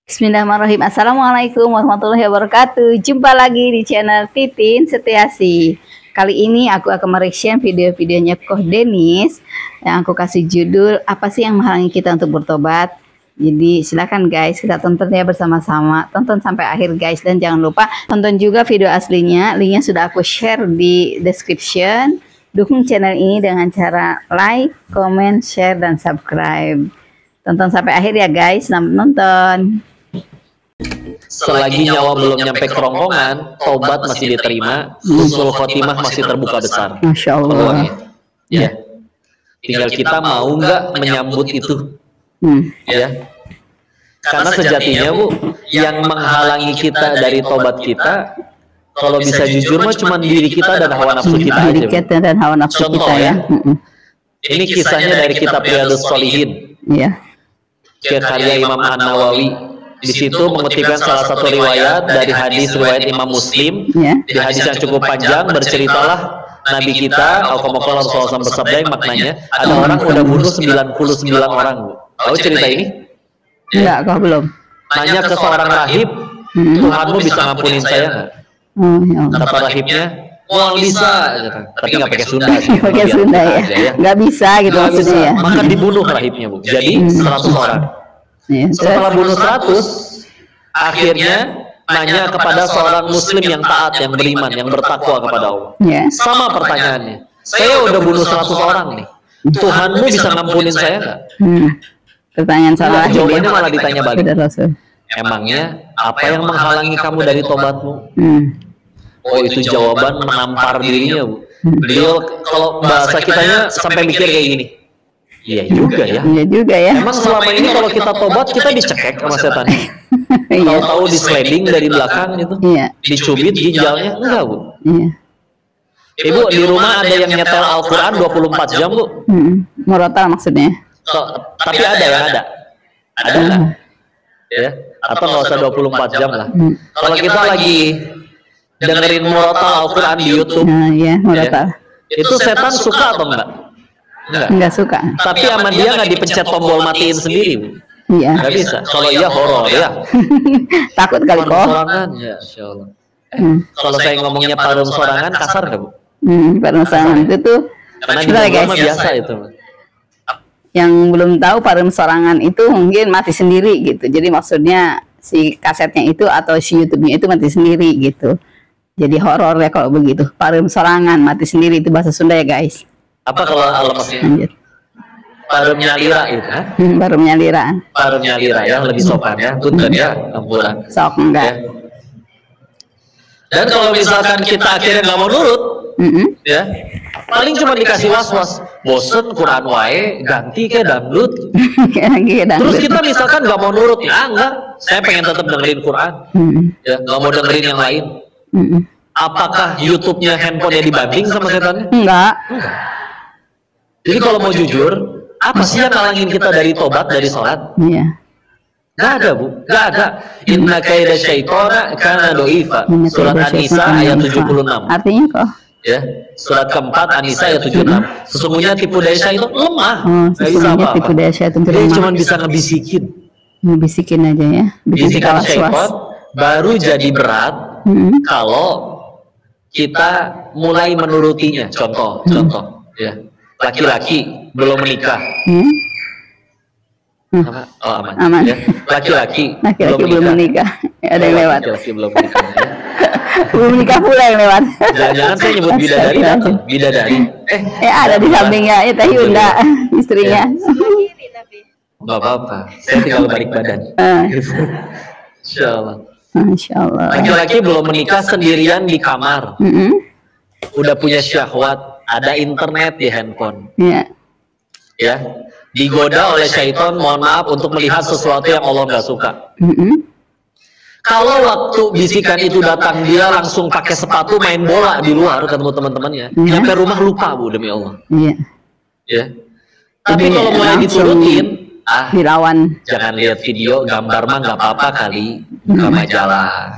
Bismillahirrahmanirrahim. Assalamualaikum warahmatullahi wabarakatuh. Jumpa lagi di channel Titin Setiasi. Kali ini aku akan mereaction video-videonya Koh Denis yang aku kasih judul apa sih yang menghalangi kita untuk bertobat. Jadi silakan guys, kita tonton ya bersama-sama. Tonton sampai akhir guys, dan jangan lupa tonton juga video aslinya. Linknya sudah aku share di description. Dukung channel ini dengan cara like, comment, share, dan subscribe. Tonton sampai akhir ya guys. Selamat nonton. Selagi nyawa belum nyampe kerongkongan, tobat masih diterima, husnul khotimah masih terbuka besar. Masya Allah. Peluangnya. Ya. Tinggal kita mau nggak menyambut itu. Ya. Karena sejatinya Bu, yang menghalangi kita dari tobat kita, kalau bisa jujur mah cuma diri kita dan hawa nafsu kita aja. Diri kita dan hawa nafsu Contoh kita ya. Ini kisahnya dari kitab Riyadhus Shalihin. Iya. Karya Imam An-Nawawi. Di situ mengutipkan salah satu riwayat dari hadis riwayat Imam Muslim. Di hadis yang cukup panjang berceritalah Nabi kita Al-Qamaqal Rasulullah SAW bersabda yang maknanya ada orang udah bunuh 99 orang. Tahu cerita ini? Enggak, kau belum. Nanya ke seorang rahib, Tuhanmu bisa ngampunin saya nggak? Ya. Kata rahibnya, wah bisa, tapi nggak pakai Sunda sih. Pakai Sunda ya. Nggak bisa gitu Nggak maksudnya bisa. ya. Maka dibunuh rahibnya Bu. Jadi 100 orang. Ya, Setelah bunuh 100, akhirnya nanya kepada seorang muslim yang taat, yang beriman, yang bertakwa kepada Allah. Ya. Sama pertanyaannya. Saya udah bunuh 100 orang nih. Tuhanmu bisa ngampunin saya nggak? Pertanyaan salah. Jawabannya malah ditanya balik. Sudah Rasul. Emangnya apa yang menghalangi kamu dari tobatmu? Oh, itu jawaban menampar dirinya Bu. Beliau kalau bahasa kitanya sampai mikir kayak gini. Iya juga ya. Iya juga ya. Emang selama ini kalau kita tobat kita dicekek sama setan. Iya. Tahu-tahu di sliding dari belakang gitu. Iya. Dicubit ginjalnya enggak Bu. Iya. Ibu di rumah ada yang nyetel Al-Quran 24 jam Bu. Murotal maksudnya. Tapi ada yang ada. Ada nggak? Ya. Atau nggak usah 24 jam lah. Kalau kita lagi dengerin murotal Al-Quran di YouTube. Nah, iya, murotal. Itu setan suka atau enggak? Enggak suka. Tapi sama dia nggak dipencet tombol matiin sendiri Bu. Iya. Nggak bisa. Kalau iya horor ya. Takut kali kok. Sorangan ya, Insya Allah. Kalau saya ngomongnya parum sorangan kasar nggak Bu? Parum sorangan itu tuh. Karena di Sebentar, rumah biasa itu. Yang belum tahu parum sorangan itu mungkin mati sendiri gitu. Jadi maksudnya si kasetnya itu atau si YouTube-nya itu mati sendiri gitu. Jadi horor ya kalau begitu. Parum sorangan mati sendiri itu bahasa Sunda ya guys. Apa kalau alamatnya? Parum nyalira itu, Parum nyalira. Parum nyalira ya, lebih sopan ya, punten ya, ampunan. Sok enggak. Ya. Dan kalau misalkan kita akhirnya nggak mau nurut, ya, paling cuma dikasih was-was, bosen Quran wae, ganti ke dangdut. Terus kita misalkan nggak mau nurut, ya enggak, saya pengen tetap dengerin Quran, ya nggak mau dengerin yang lain. Apakah YouTube-nya handphonenya dibanting sama setannya? Enggak. Jadi kalau mau jujur, apa sih yang ngalangin kita dari tobat, dari sholat? Iya. Gak ada Bu, gak ada. Inna kaida syaitona kana do'ifa. Surat An-Nisa ayat 76. Artinya kok? Ya, surat keempat An-Nisa ayat 76. Sesungguhnya tipu daya syaitan lemah. Sesungguhnya tipu daya syaitan itu lemah. Dia cuma lemah. bisa ngebisikin. Ngebisikin aja ya. Bisikan syaitan baru jadi berat kalau kita mulai menurutinya. Contoh, ya. Laki-laki belum menikah. Oh, aman. Ya. Laki-laki belum menikah. Ada yang lewat. Laki-laki belum menikah. Ya. Belum menikah pula yang lewat. Jangan-jangan saya nyebut bidadari datang. Bidadari. Ada di sampingnya ya Teh Yunda, istrinya. Nggak apa-apa. Saya tinggal balik badan. Insya Allah. Masya Allah. Laki-laki belum menikah sendirian di kamar. Udah punya syahwat. Ada internet di handphone. Iya. Ya. Digoda oleh syaitan, mohon maaf, untuk melihat sesuatu yang Allah nggak suka. Kalau waktu bisikan itu datang, dia langsung pakai sepatu main bola di luar ketemu teman-temannya. Sampai rumah lupa Bu, demi Allah. Iya. Ya. Tapi kalau mulai diturutin, dilawan. Jangan lihat video, gambar mah nggak apa-apa kali. Buka majalah.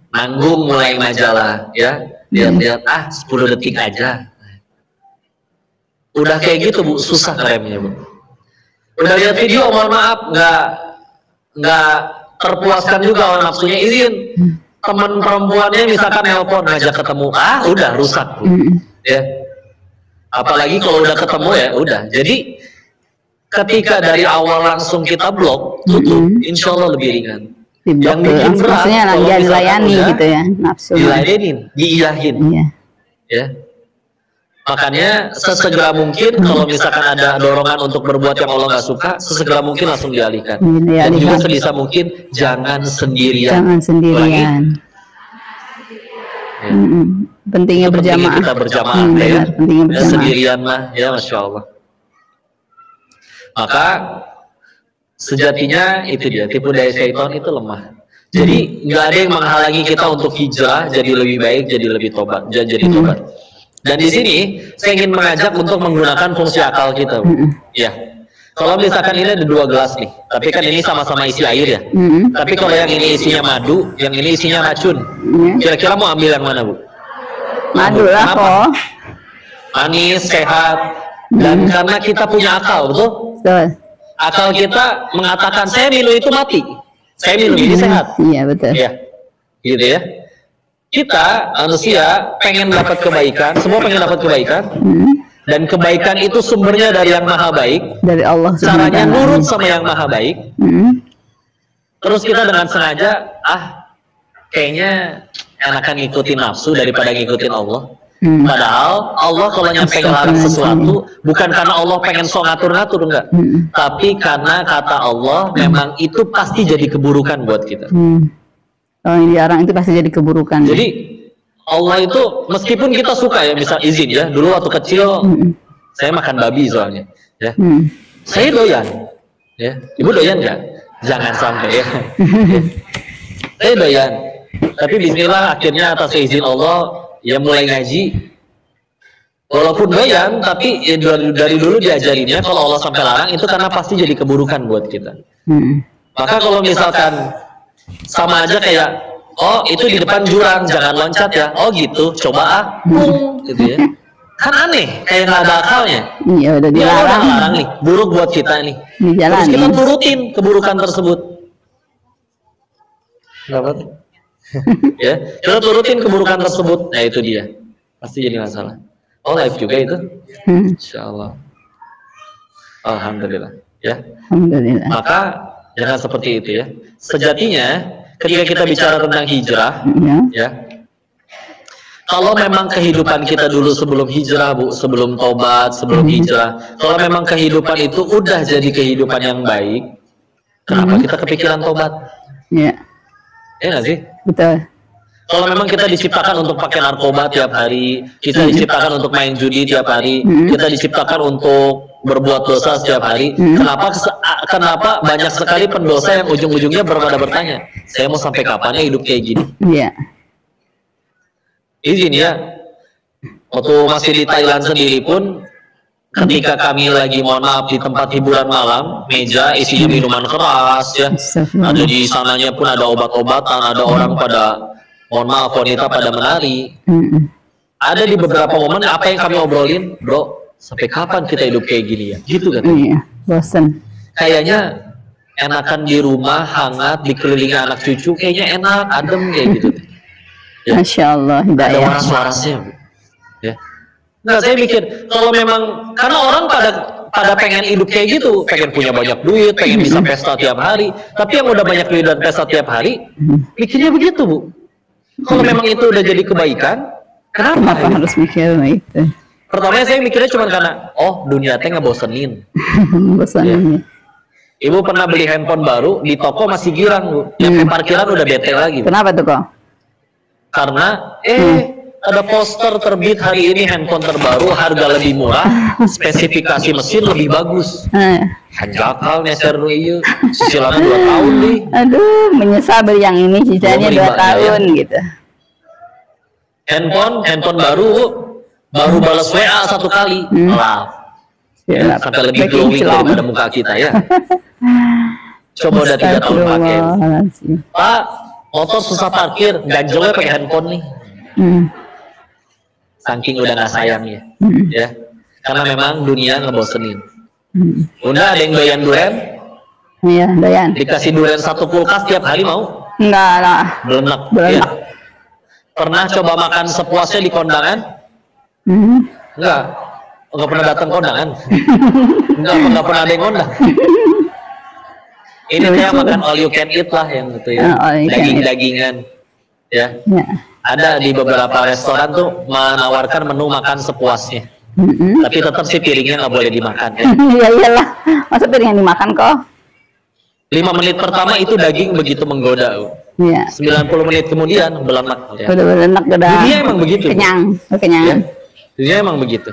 Nanggung mulai majalah, ya. Lihat-lihat, 10 detik aja. Udah kayak gitu Bu, susah ngeremnya Bu. Udah lihat video, mohon maaf, nggak nggak terpuaskan juga orang nafsunya, izin teman perempuannya misalkan nelpon ngajak ketemu, udah rusak ya. Apalagi kalau udah ketemu ya udah. Jadi ketika dari awal langsung kita blok, tutup, insya Allah lebih ringan. Yang bikin berat kalau dilayani gitu ya, nafsu diladenin, diiyahin, ya. Makanya sesegera mungkin kalau misalkan ada dorongan untuk berbuat yang Allah nggak suka, sesegera mungkin langsung dialihkan. Dan juga sebisa mungkin jangan sendirian. Jangan sendirian. Ya. Pentingnya berjamaah. Kita berjamaah ya. Pentingnya berjamaah. Sendirian lah, ya Masya Allah. Maka sejatinya itu dia, tipu daya syaitan itu lemah. Jadi nggak ada yang menghalangi kita untuk hijrah jadi lebih baik, jadi lebih tobat, jadi tobat. Dan di sini saya ingin mengajak untuk menggunakan fungsi akal kita, Bu. Ya. Kalau misalkan ini ada 2 gelas nih, tapi kan ini sama-sama isi air ya. Tapi kalau yang ini isinya madu, yang ini isinya racun, kira-kira mau ambil yang mana, Bu? Madu lah kok. Manis, sehat, dan karena kita punya akal, betul? Betul. Akal kita mengatakan saya minum itu mati, saya minum ini sehat. Iya betul. Ya, gitu ya. Kita manusia pengen dapat kebaikan, semua pengen dapat kebaikan, dan kebaikan itu sumbernya dari yang maha baik, dari Allah. Caranya nurut sama yang maha baik. Terus kita dengan sengaja, kayaknya enakan ngikutin nafsu daripada ngikutin Allah. Padahal Allah kalau nyampe ngelarang sesuatu bukan karena Allah pengen sok ngatur-ngatur, enggak, tapi karena kata Allah memang itu pasti jadi keburukan buat kita. Kalau yang dilarang itu pasti jadi keburukan. Jadi Allah itu meskipun kita suka ya, misal izin ya, dulu waktu kecil saya makan babi soalnya, ya, saya doyan, ya, ibu doyan nggak? Jangan sampai ya. Saya doyan, tapi Bismillah akhirnya atas izin Allah ya mulai ngaji. Walaupun doyan, tapi ya dari dulu diajarinnya kalau Allah sampai larang itu karena pasti jadi keburukan buat kita. Maka kalau misalkan sama aja kayak, itu di depan jurang, jangan loncat ya. Gitu, coba gitu ya. Kan aneh, kayak nggak ada akalnya. Iya, udah dilarang. Larang nih, buruk buat kita nih. Terus kita turutin keburukan tersebut. Dapat? Ya, kita turutin keburukan tersebut. Nah itu dia, pasti jadi masalah. Live juga itu, Insya Allah. Alhamdulillah. Ya. Alhamdulillah. Maka jangan seperti itu ya. Sejatinya ketika kita bicara tentang hijrah, ya, kalau memang kehidupan kita dulu sebelum hijrah, Bu, sebelum tobat, sebelum hijrah, kalau memang kehidupan itu udah jadi kehidupan yang baik, kenapa kita kepikiran tobat? Ya nggak sih? Betul. Kalau memang kita diciptakan untuk pakai narkoba tiap hari, kita diciptakan untuk main judi tiap hari, kita diciptakan untuk berbuat dosa setiap hari, kenapa banyak sekali pendosa yang ujung-ujungnya bertanya, saya mau sampai kapan ya hidup kayak gini? Iya. Izin ya, waktu masih di Thailand sendiri pun, ketika kami lagi mohon maaf di tempat hiburan malam, meja isinya minuman keras ya, ada di sananya pun ada obat-obatan, ada orang pada mohon maaf wanita pada menari. Ada di beberapa momen apa yang kami obrolin, bro, sampai kapan kita hidup kayak gini ya? Gitu kan? Iya, bosan. Kayaknya enakan di rumah, hangat, dikelilingi anak cucu, kayaknya enak, adem kayak gitu. Ya. Masya Allah, ada waras-warasnya. Ya. Nah, saya mikir, kalau memang, karena orang pada pengen hidup kayak gitu, pengen punya banyak duit, pengen bisa pesta tiap hari, tapi yang udah banyak duit dan pesta tiap hari, mikirnya begitu, Bu. Kalau memang itu udah jadi kebaikan, kenapa harus mikir itu? Pertamanya saya mikirnya cuma karena, dunia teh ngebosenin. Bosenin. Ya. Ibu pernah beli handphone baru, di toko masih girang, Bu. Yang parkiran udah bete lagi, Bu. Kenapa tuh kok? Karena, ada poster terbit hari ini handphone terbaru, harga lebih murah, spesifikasi mesin lebih bagus. Hanjakal neser nu ieu, cicilannya 2 tahun nih. Aduh, menyesal beli yang ini, cicilannya 2 tahun ya. Gitu. Handphone baru balas WA 1 kali. Ya, sampai lebih glowing daripada muka kita ya. Coba udah 3 tahun pakai. Pak, motor susah parkir, ganjelnya pakai handphone nih. Saking udah nggak sayangnya, ya. Karena memang dunia ngebosenin. Bunda ada yang doyan durian? Iya, doyan. Dikasih durian satu kulkas tiap hari mau? Enggak lah. Belenak. Ya. Pernah coba makan sepuasnya di kondangan? Enggak. Enggak pernah datang kondangan. Enggak pernah ada yang ngondang. Ini saya makan all you can eat lah yang gitu ya. Daging-dagingan. Ya. Ada di beberapa restoran tuh menawarkan menu makan sepuasnya. Tapi tetap sih piringnya nggak boleh dimakan ya. Iya iyalah. Masa piring yang dimakan kok? 5 menit pertama itu daging begitu menggoda. Iya. 90 menit kemudian belenak. Ya. Udah belenak udah. Dunia emang begitu. Kenyang, kenyang. Ya? Dunia emang begitu.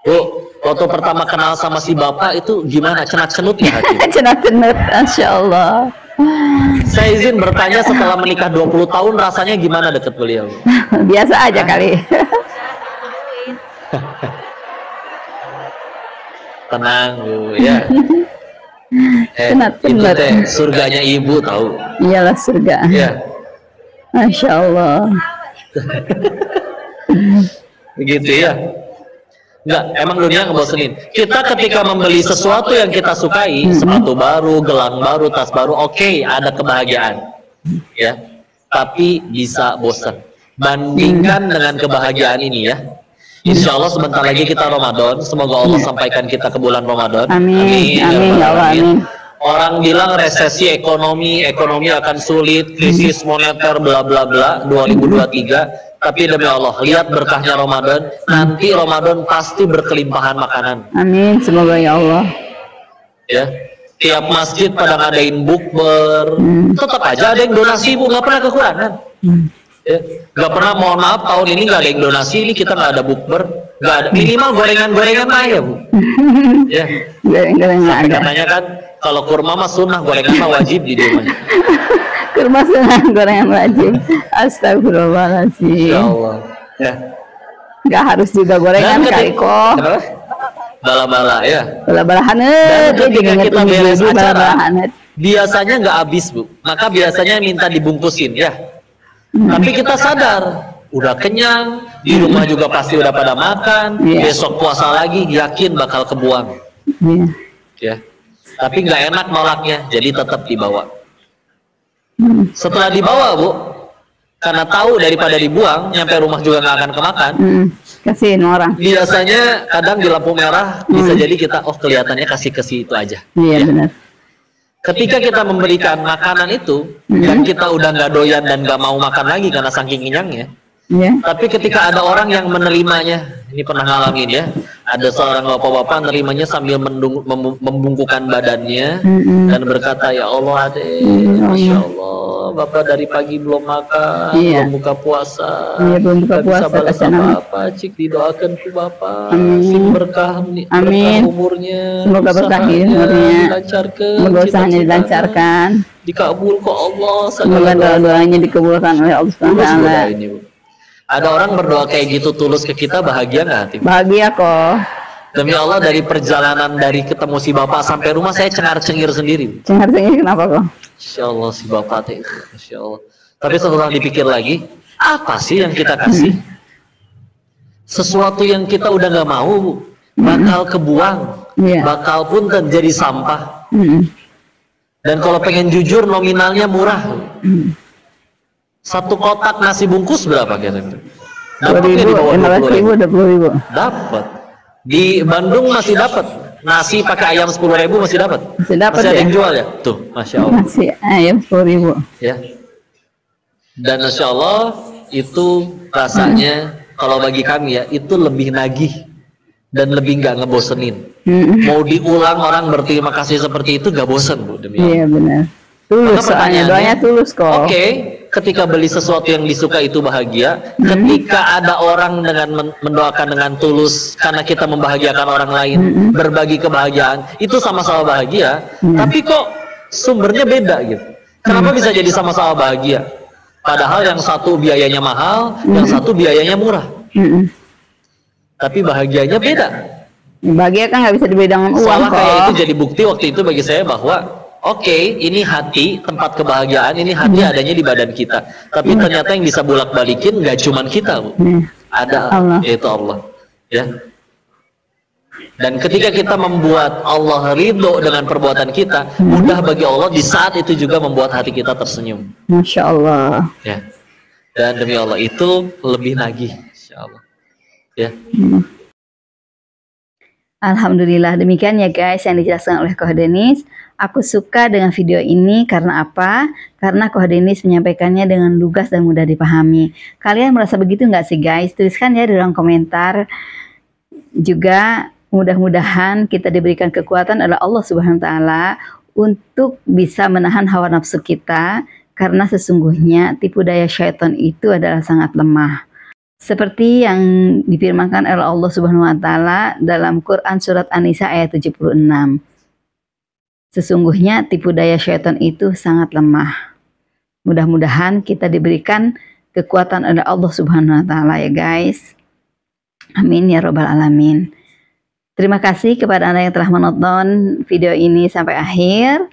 Bu, waktu pertama kenal sama si bapak itu gimana? Cenat-cenut ya hati? Cenat-cenut, Masya Allah. Saya izin bertanya, setelah menikah 20 tahun rasanya gimana deket beliau? Biasa aja kali. Tenang Bu, ya. Itu teh surganya ibu tahu. Iyalah surga. Iya. Masya Allah. Begitu ya. Enggak, emang dunia ngebosenin. Kita ketika membeli sesuatu yang kita sukai, sepatu baru, gelang baru, tas baru, oke, ada kebahagiaan. Ya. Tapi bisa bosan. Bandingkan dengan kebahagiaan ini ya. Insya Allah sebentar lagi kita Ramadan. Semoga Allah sampaikan kita ke bulan Ramadan. Amin. Amin. Ya Allah, amin. Orang bilang resesi ekonomi akan sulit, krisis moneter, bla bla bla, 2023. Tapi demi Allah, lihat berkahnya Ramadan. Nanti Ramadan pasti berkelimpahan makanan. Amin. Semoga ya Allah. Ya, tiap masjid pada ngadain bukber, tetap aja ada yang donasi Bu, nggak pernah kekurangan. Ya, nggak pernah, mohon maaf tahun ini nggak ada yang donasi, ini kita nggak ada bukber, nggak ada, minimal gorengan-gorengan mah ya Bu. Ya, gorengan ada. Katanya kan kalau kurma mah sunnah, gorengan mah wajib di rumah. Kurma sunnah, gorengan wajib. Astagfirullahaladzim. Ya Allah. Ya. Nggak harus juga gorengan kali kok. Bala-bala ya. Bala-bala hanet. Dan ketika kita beres acara, hanet. Biasanya nggak habis Bu, maka biasanya minta dibungkusin ya. Tapi kita sadar, udah kenyang, di rumah juga pasti udah pada makan, besok puasa lagi, yakin bakal kebuang. Ya. Tapi nggak enak nolaknya, jadi tetap dibawa. Setelah dibawa Bu, karena tahu daripada dibuang, nyampe rumah juga nggak akan kemakan. Kasihin orang. Biasanya kadang di lampu merah bisa jadi kita, oh kelihatannya kasih itu aja. Iya ya. Benar. Ketika kita memberikan makanan itu, dan kita udah nggak doyan dan nggak mau makan lagi karena saking kenyangnya. Tapi ketika ada orang yang menerimanya, ini pernah ngalamin ya, ada seorang bapak-bapak menerimanya sambil membungkukkan badannya dan berkata, ya Allah adek, Masya Allah, Bapak dari pagi belum makan, belum buka puasa, belum buka puasa, bisa balas apa-apa, cik didoakan ku Bapak, berkah umurnya, semoga berkah umurnya, semoga usahanya dilancarkan, dikabul kok Allah, semoga doa-doanya dikabulkan oleh Allah SWT. Ada orang berdoa kayak gitu tulus ke kita, bahagia nggak hati? Bahagia kok. Demi Allah, dari perjalanan dari ketemu si bapak sampai rumah saya cengar-cengir sendiri. Cengar-cengir kenapa kok? Masya Allah si bapak teh, Masya Allah. Tapi setelah dipikir lagi, apa sih yang kita kasih? Sesuatu yang kita udah nggak mau, bakal kebuang, bakal pun terjadi sampah. Dan kalau pengen jujur, nominalnya murah. Satu kotak nasi bungkus berapa kira-kira? Dapat di bawah 20.000. Dapat. Di Bandung masih dapat. Nasi pakai ayam 10.000 masih dapat. Masih ada yang jual ya? Tuh, Masya Allah. Nasi ayam 10.000. Ya. Dan Masya Allah itu rasanya kalau bagi kami ya itu lebih nagih dan lebih nggak ngebosenin. Mau diulang orang berterima kasih seperti itu nggak bosen Bu demi Allah. Iya benar. Tulus soalnya doanya tulus kok. Oke, ketika beli sesuatu yang disuka itu bahagia. Ketika ada orang dengan mendoakan dengan tulus karena kita membahagiakan orang lain, berbagi kebahagiaan, itu sama-sama bahagia. Tapi kok sumbernya beda gitu. Kenapa bisa jadi sama-sama bahagia? Padahal yang satu biayanya mahal, yang satu biayanya murah. Tapi bahagianya beda. Bahagia kan nggak bisa dibedakan uang. Soalnya kayak itu jadi bukti waktu itu bagi saya bahwa oke, ini hati, tempat kebahagiaan, ini hati adanya di badan kita. Tapi ternyata yang bisa bolak-balikin nggak cuman kita, Bu. Ada, yaitu Allah. Ya. Dan ketika kita membuat Allah ridho dengan perbuatan kita, mudah bagi Allah di saat itu juga membuat hati kita tersenyum. Masya Allah. Ya. Dan demi Allah itu lebih nagih, insya Allah. Ya. Alhamdulillah, demikian ya guys yang dijelaskan oleh Koh Denis. Aku suka dengan video ini karena apa? Karena Koh Denis menyampaikannya dengan lugas dan mudah dipahami. Kalian merasa begitu nggak sih guys? Tuliskan ya di ruang komentar. Juga mudah-mudahan kita diberikan kekuatan oleh Allah Subhanahu wa Ta'ala untuk bisa menahan hawa nafsu kita, karena sesungguhnya tipu daya syaitan itu adalah sangat lemah. Seperti yang difirmankan oleh Allah Subhanahu wa Ta'ala dalam Quran surat An-Nisa ayat 76. Sesungguhnya tipu daya syaitan itu sangat lemah. Mudah-mudahan kita diberikan kekuatan oleh Allah Subhanahu wa Ta'ala ya guys. Amin ya robbal alamin. Terima kasih kepada Anda yang telah menonton video ini sampai akhir.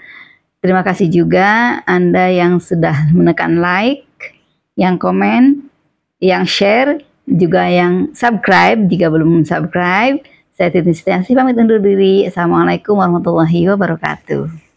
Terima kasih juga Anda yang sudah menekan like, yang komen, yang share, juga yang subscribe jika belum subscribe. Saya Titin Setianingsih pamit undur diri. Assalamualaikum warahmatullahi wabarakatuh.